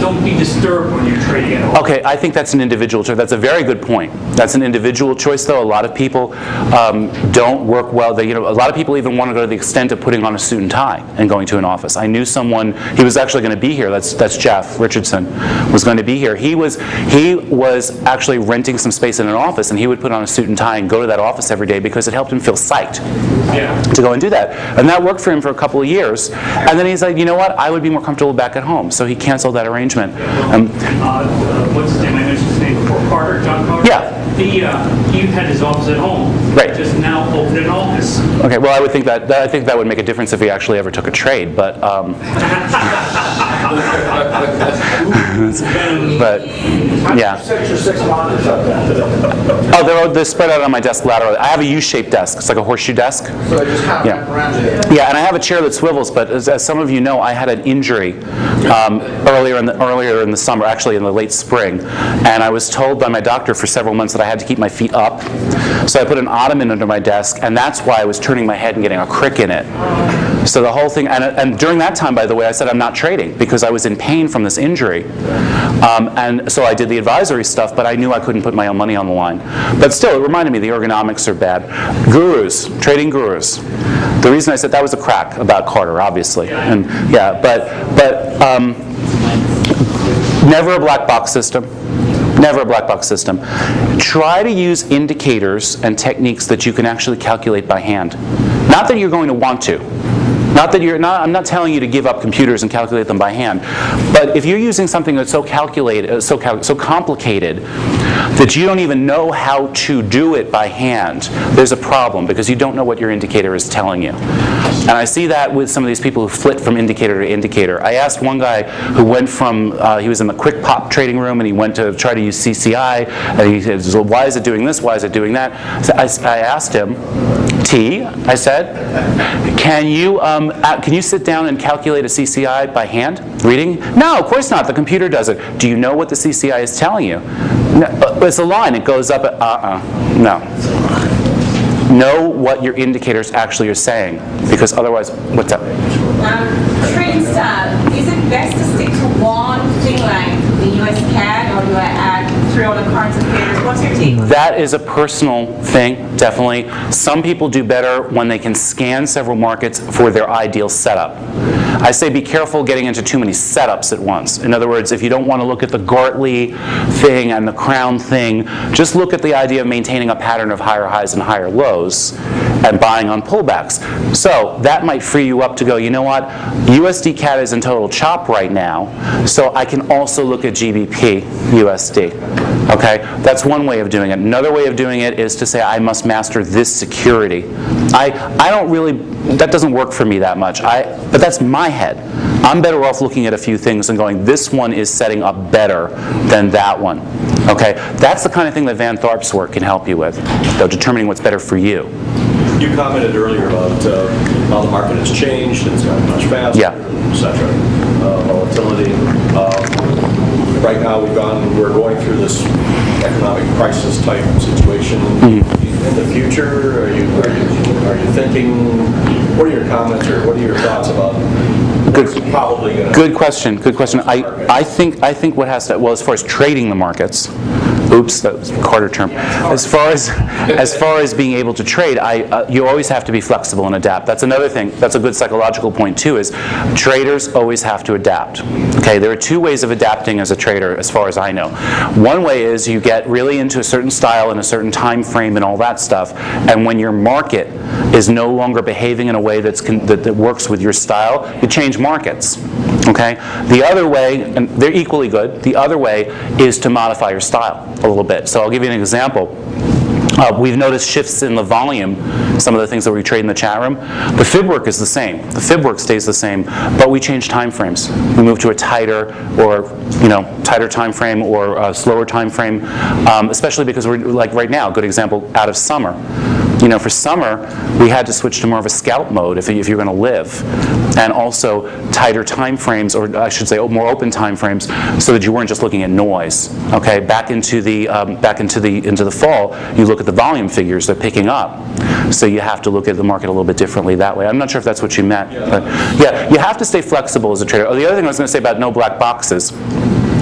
don't be disturbed when you're trading at home. Okay, I think that's an individual choice. That's a very good point. That's an individual choice, though. A lot of people don't work well. A lot of people even want to go to the extent of putting on a suit and tie and going to an office. I knew someone. He was actually going to be here. That's Jeff Richardson was going to be here. He was actually renting some space in an office, and he would put on a suit and tie and go to that office every day because it helped him feel psyched to go and do that. And that worked for him for a couple of years. And then he's like, you know what? I would be more comfortable back at home. So he canceled that arrangement. What's his name? I mentioned his name before. Carter, John Carter. Yeah. He had his office at home. Right. Just now opened an office. Okay. Well, I think that would make a difference if he actually ever took a trade, but. But yeah. 6 or 6 monitors up there. Oh, they're spread out on my desk laterally. I have a U-shaped desk. It's like a horseshoe desk. So they just kind of Yeah. wrap around you. Yeah, and I have a chair that swivels, but as some of you know, I had an injury earlier in the summer, actually in the late spring, and I was told by my doctor for several months that I had to keep my feet up. So I put an ottoman under my desk, and that's why I was turning my head and getting a crick in it. So the whole thing, and during that time, by the way, I said I'm not trading because I was in pain from this injury. And so I did the advisory stuff, but I knew I couldn't put my own money on the line. But still, it reminded me the ergonomics are bad. Gurus, trading gurus. The reason I said that was a crack about Carter, obviously. And yeah, but never a black box system. Never a black box system. Try to use indicators and techniques that you can actually calculate by hand. Not that you're going to want to. I'm not telling you to give up computers and calculate them by hand. But if you're using something that's so complicated that you don't even know how to do it by hand, there's a problem because you don't know what your indicator is telling you. And I see that with some of these people who flit from indicator to indicator. I asked one guy who went from, he was in the quick pop trading room and he went to try to use CCI, and he said, well, why is it doing this? Why is it doing that? So I asked him, I said, can you sit down and calculate a CCI by hand, reading? No, of course not. The computer does it. Do you know what the CCI is telling you? No, it's a line. It goes up. No. Know what your indicators actually are saying, because otherwise, what's up? Trading style, is it best to stick to one thing like the US CAD, or do I add 3 other currency pairs? What's your take? That is a personal thing, definitely. Some people do better when they can scan several markets for their ideal setup. I say be careful getting into too many setups at once. In other words, if you don't want to look at the Gartley thing and the Crown thing, just look at the idea of maintaining a pattern of higher highs and higher lows and buying on pullbacks. So that might free you up to go, you know what, USD CAD is in total chop right now, so I can also look at GBP USD. Okay, that's one way of doing it. Another way of doing it is to say I must master this security. I don't really, that doesn't work for me that much. But that's my head. I'm better off looking at a few things and going, this one is setting up better than that one. Okay, that's the kind of thing that Van Tharp's work can help you with, though, determining what's better for you. You commented earlier about how the market has changed, it's gotten much faster, et cetera, volatility. Right now we're going through this economic crisis type situation. In the future, are you thinking, what are your comments or what are your thoughts about what's probably going to Good question. I think what has to, well, as far as trading the markets, oops, that was a Carter term. As far as being able to trade, you always have to be flexible and adapt. That's another thing. That's a good psychological point too. Is traders always have to adapt. Okay, there are 2 ways of adapting as a trader, as far as I know. One way is you get really into a certain style and a certain time frame and all that stuff, and when your market is no longer behaving in a way that works with your style, you change markets. Okay? The other way, and they're equally good, the other way is to modify your style a little bit. So I'll give you an example. We've noticed shifts in the volume some of the things that we trade in the chat room. The fib work is the same. The fib work stays the same, but we change time frames. We move to a tighter or tighter time frame or a slower time frame, especially because we're like right now, a good example, out of summer. For summer, we had to switch to more of a scout mode if you're going to live, and also tighter time frames, or I should say more open time frames, so that you weren't just looking at noise. Okay, back into the fall, you look at the volume figures; they're picking up. So you have to look at the market a little bit differently that way. I'm not sure if that's what you meant, but yeah, you have to stay flexible as a trader. Oh, the other thing I was going to say about no black boxes.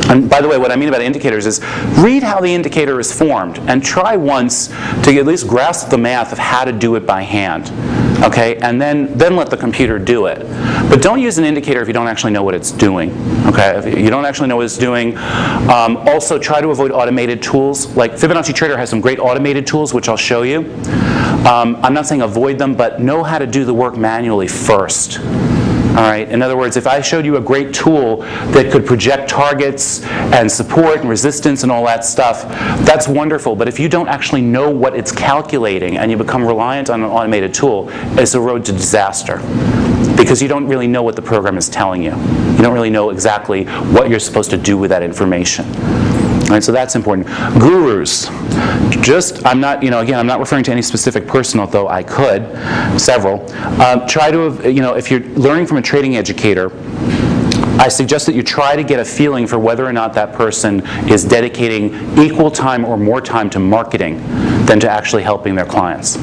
And by the way, what I mean about indicators is read how the indicator is formed and try once to at least grasp the math of how to do it by hand. Okay, and then let the computer do it. But don't use an indicator if you don't actually know what it's doing. Okay, if you don't actually know what it's doing. Also, try to avoid automated tools. Like Fibonacci Trader has some great automated tools, which I'll show you. I'm not saying avoid them, but know how to do the work manually first. All right. In other words, if I showed you a great tool that could project targets and support and resistance and all that stuff, that's wonderful. But if you don't actually know what it's calculating and you become reliant on an automated tool, it's a road to disaster. Because you don't really know what the program is telling you. You don't really know exactly what you're supposed to do with that information. All right, so that's important. Gurus. I'm not referring to any specific person, although I could, several. Try to, if you're learning from a trading educator, I suggest that you try to get a feeling for whether or not that person is dedicating equal time or more time to marketing than to actually helping their clients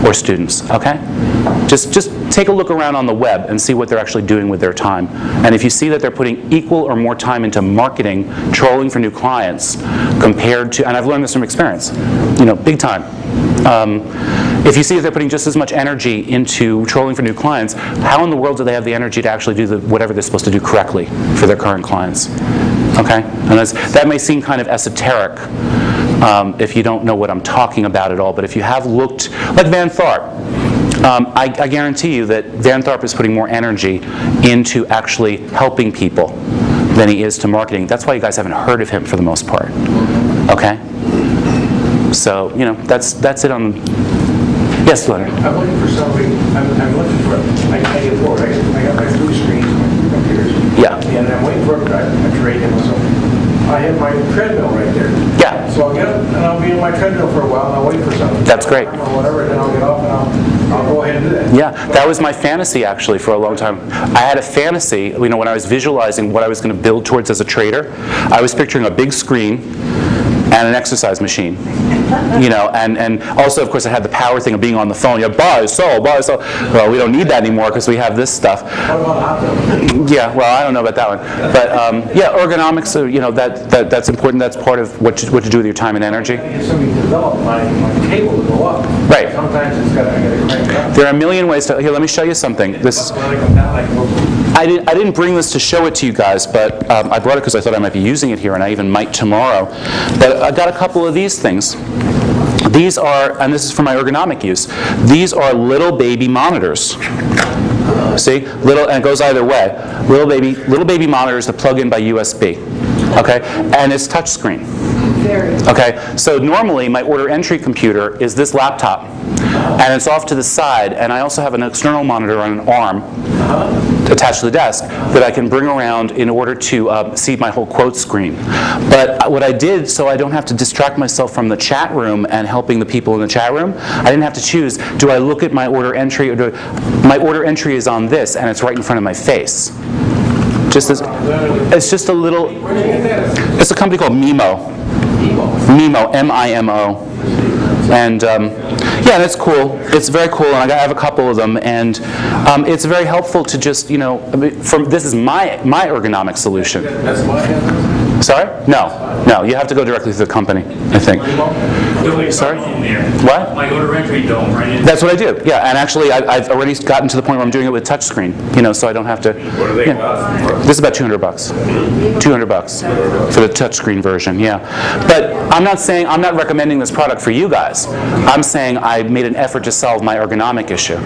or students, okay? Just take a look around on the web and see what they're actually doing with their time. And if you see that they're putting equal or more time into marketing, trolling for new clients, compared to, and I've learned this from experience, big time. If you see that they're putting just as much energy into trolling for new clients, how in the world do they have the energy to actually do whatever they're supposed to do correctly for their current clients? Okay? And that may seem kind of esoteric if you don't know what I'm talking about at all, but if you have looked, like Van Tharp, I guarantee you that Van Tharp is putting more energy into actually helping people than he is to marketing. That's why you guys haven't heard of him for the most part. Okay? So, that's it on... Yes, Leonard? I'm looking for somebody, I'm looking for, I get bored, I got my blue screens, my computers. Yeah. And I'm waiting for a trade in, so I have my treadmill right there. Yeah. So I'll get up and I'll be in my treadmill for a while and I'll wait for something. That's great. Or whatever, then I'll get off and I'll go ahead and do that. Yeah, that was my fantasy actually for a long time. I had a fantasy, when I was visualizing what I was going to build towards as a trader, I was picturing a big screen and an exercise machine. And also, of course, I had the power thing of being on the phone. Buy, sell, buy, sell. Well, we don't need that anymore because we have this stuff. What about hot Yeah, well, I don't know about that one. But yeah, ergonomics, that's important. That's part of what to do with your time and energy. I get somebody to develop my cable to go up. Right. Sometimes I gotta crank it up. There are a million ways to, here, let me show you something. I didn't bring this to show it to you guys, but I brought it because I thought I might be using it here, and I even might tomorrow. But I got a couple of these things. These are, and this is for my ergonomic use, these are little baby monitors. See? Little, and it goes either way. Little baby monitors that plug in by USB. Okay? And it's touchscreen. Okay? So normally my order entry computer is this laptop. And it's off to the side, and I also have an external monitor on an arm attached to the desk that I can bring around in order to see my whole quote screen. But what I did, so I don't have to distract myself from the chat room and helping the people in the chat room, I didn't have to choose, do I look at my order entry, or my order entry is on this, and it's right in front of my face. It's just a little, it's a company called Mimo. Mimo, M-I-M-O. And yeah, that's cool. It's very cool, and I have a couple of them, and it's very helpful to just, this is my ergonomic solution. That's my Sorry? No, you have to go directly to the company, I think. Sorry? What? My order entry don't, right? That's what I do, yeah, and actually I've already gotten to the point where I'm doing it with touchscreen, so I don't have to. What do they cost? This is about $200. $200 for the touchscreen version, yeah. But I'm not recommending this product for you guys. I'm saying I made an effort to solve my ergonomic issue,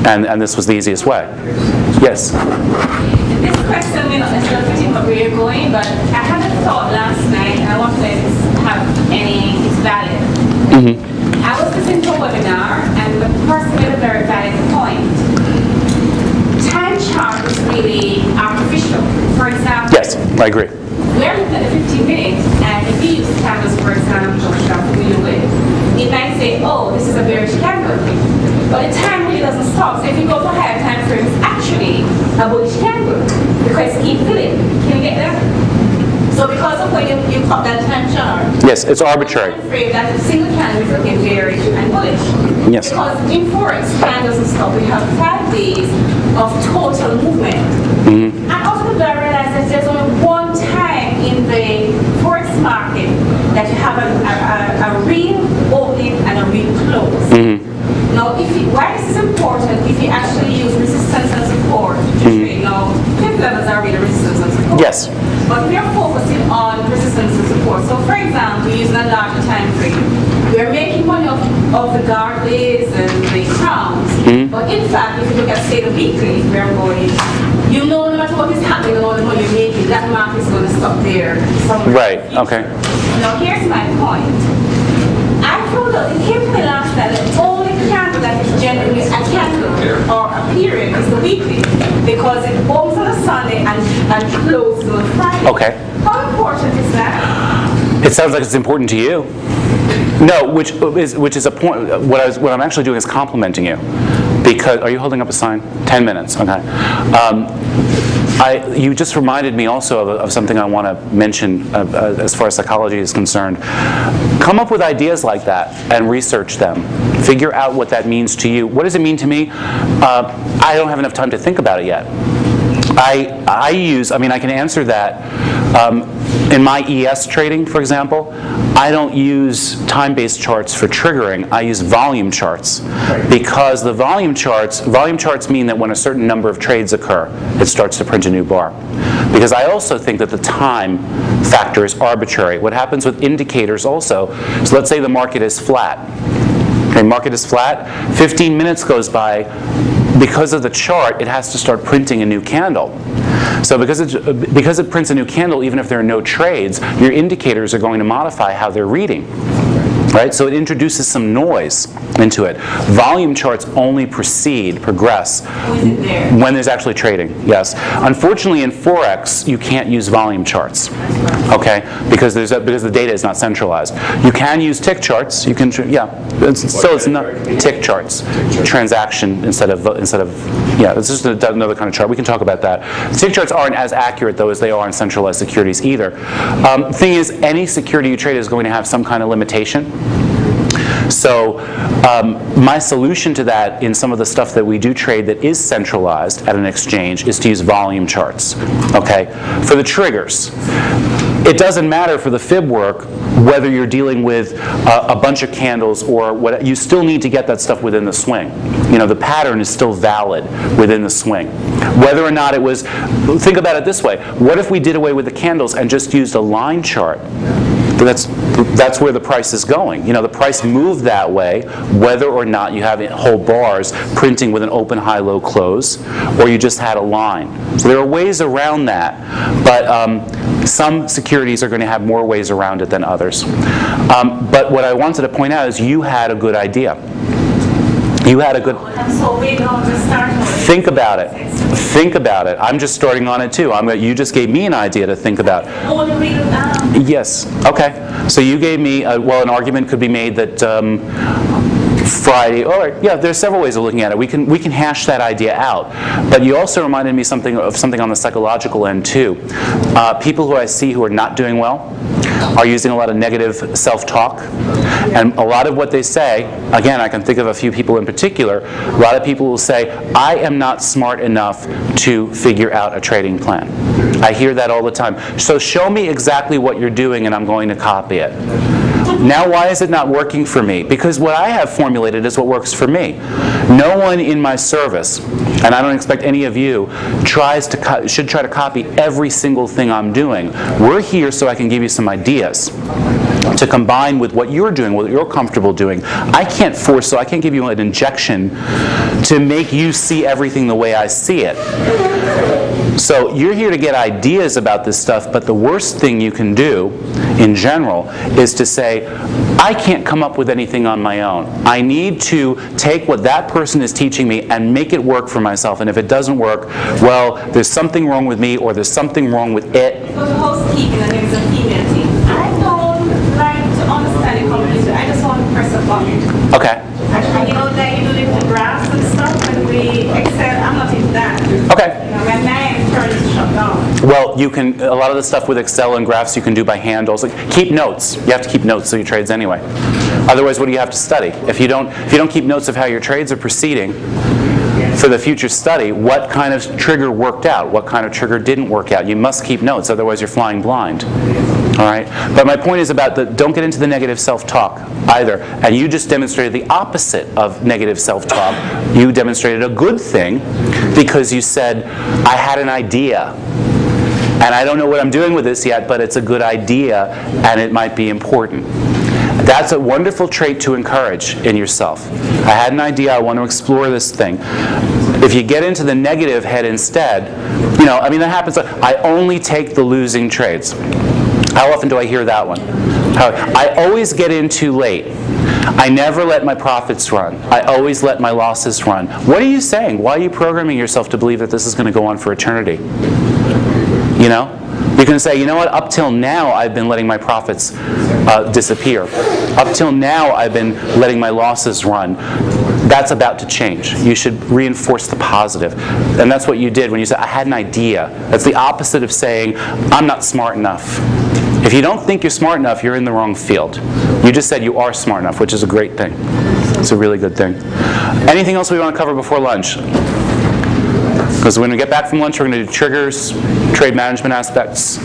and this was the easiest way. Yes? This question is not fitting where we're going, but I had a thought last night, and I want to have any, it's valid. I was listening to a webinar, and the person I agree. We're looking at the 15 minutes, and if you use candles, for example, that we with, it might say, oh, this is a bearish candle. But the time really doesn't stop. So if you go to higher time frame, it's actually a bullish candle because it keeps filling. Can you get that? So because of when you cut that time chart, Yes, it's arbitrary. time frame that a single candle is looking bearish and bullish. Yes. Because in Forex, time doesn't stop. We have 5 days of total movement. And also I realize that there's only one time in the Forex market that you have a real opening and a real close. Now, why this is important, if you actually use resistance and support to trade, now, pivot levels are really resistance and support. Yes. But we are focusing on resistance and support. So, for example, using a larger time frame, we're making money off the guardrails and the crowns. But in fact, if you look at, say, the weekly, we're going, you know, no matter what is happening and all the money you're making, that market is going to stop there somewhere. Right, okay. Now, here's my point. I told you, it came to me last night that the only candle that is generally a candle or a period is the weekly because it opens on a Sunday and closes on Friday. Okay. How important is that? It sounds like it's important to you. No, which is a point. What I'm actually doing is complimenting you, because are you holding up a sign? 10 minutes. Okay. You just reminded me also of something I want to mention as far as psychology is concerned. Come up with ideas like that and research them. Figure out what that means to you. What does it mean to me? I don't have enough time to think about it yet. I can answer that. In my ES trading, for example, I don't use time-based charts for triggering. I use volume charts because the volume charts mean that when a certain number of trades occur, it starts to print a new bar. Because I also think that the time factor is arbitrary. What happens with indicators also is, let's say the market is flat. Okay, market is flat. 15 minutes goes by. Because of the chart, it has to start printing a new candle. So because it prints a new candle, even if there are no trades, your indicators are going to modify how they're reading. Right? So it introduces some noise into it. Volume charts only progress when there's actually trading. Yes. Unfortunately, in Forex, you can't use volume charts. Okay? Because the data is not centralized. You can use tick charts. You can it's not tick charts. Transaction instead of it's just another kind of chart. We can talk about that. Tick charts aren't as accurate though as they are in centralized securities either. Thing is, any security you trade is going to have some kind of limitation. So my solution to that in some of the stuff that we do trade that is centralized at an exchange is to use volume charts. Okay? For the triggers, it doesn't matter for the fib work whether you're dealing with a bunch of candles or what. You still need to get that stuff within the swing. You know, the pattern is still valid within the swing. Whether or not it was, think about it this way. What if we did away with the candles and just used a line chart? That's where the price is going. You know, the price moved that way, whether or not you have whole bars printing with an open, high, low, close, or you just had a line. So there are ways around that, but some securities are going to have more ways around it than others. But what I wanted to point out is you had a good idea. You had a good... Think about it. Think about it. I'm just starting on it too. You just gave me an idea to think about. Yes. Okay. So you gave me, an argument could be made that Friday, all right, yeah, there's several ways of looking at it. We can hash that idea out. But you also reminded me of something on the psychological end too. People who I see who are not doing well are using a lot of negative self-talk. And a lot of what they say, again, I can think of a few people in particular, a lot of people will say, I am not smart enough to figure out a trading plan. I hear that all the time. So show me exactly what you're doing and I'm going to copy it. Now, why is it not working for me? Because what I have formulated is what works for me. No one in my service, and I don't expect any of you, should try to copy every single thing I'm doing. We're here so I can give you some ideas to combine with what you're doing, what you're comfortable doing. I can't force, so I can't give you an injection to make you see everything the way I see it. So you're here to get ideas about this stuff, but the worst thing you can do, in general, is to say, I can't come up with anything on my own. I need to take what that person is teaching me and make it work for myself. And if it doesn't work, well, there's something wrong with me or there's something wrong with it. For housekeeping, and there's a female team. I don't like to understand the computer. I just want to press a button. Okay. And you know that you do the graphs and stuff, and we Excel, I'm not into that. Okay. You know, my mind turns shut down. Well, you can, a lot of the stuff with Excel and graphs you can do by handles. Like, keep notes. You have to keep notes of your trades anyway. Otherwise, what do you have to study? If you don't keep notes of how your trades are proceeding for the future study, what kind of trigger worked out, what kind of trigger didn't work out. You must keep notes, otherwise you're flying blind. All right? But my point is about don't get into the negative self-talk either. And you just demonstrated the opposite of negative self-talk. You demonstrated a good thing because you said, I had an idea. And I don't know what I'm doing with this yet, but it's a good idea and it might be important. That's a wonderful trait to encourage in yourself. I had an idea, I want to explore this thing. If you get into the negative head instead, that happens. I only take the losing trades. How often do I hear that one? I always get in too late. I never let my profits run. I always let my losses run. What are you saying? Why are you programming yourself to believe that this is going to go on for eternity? You can say, you know what, up till now I've been letting my profits disappear. Up till now I've been letting my losses run. That's about to change. You should reinforce the positive. And that's what you did when you said, I had an idea. That's the opposite of saying, I'm not smart enough. If you don't think you're smart enough, you're in the wrong field. You just said you are smart enough, which is a great thing. It's a really good thing. Anything else we want to cover before lunch? Because when we get back from lunch, we're going to do triggers, trade management aspects.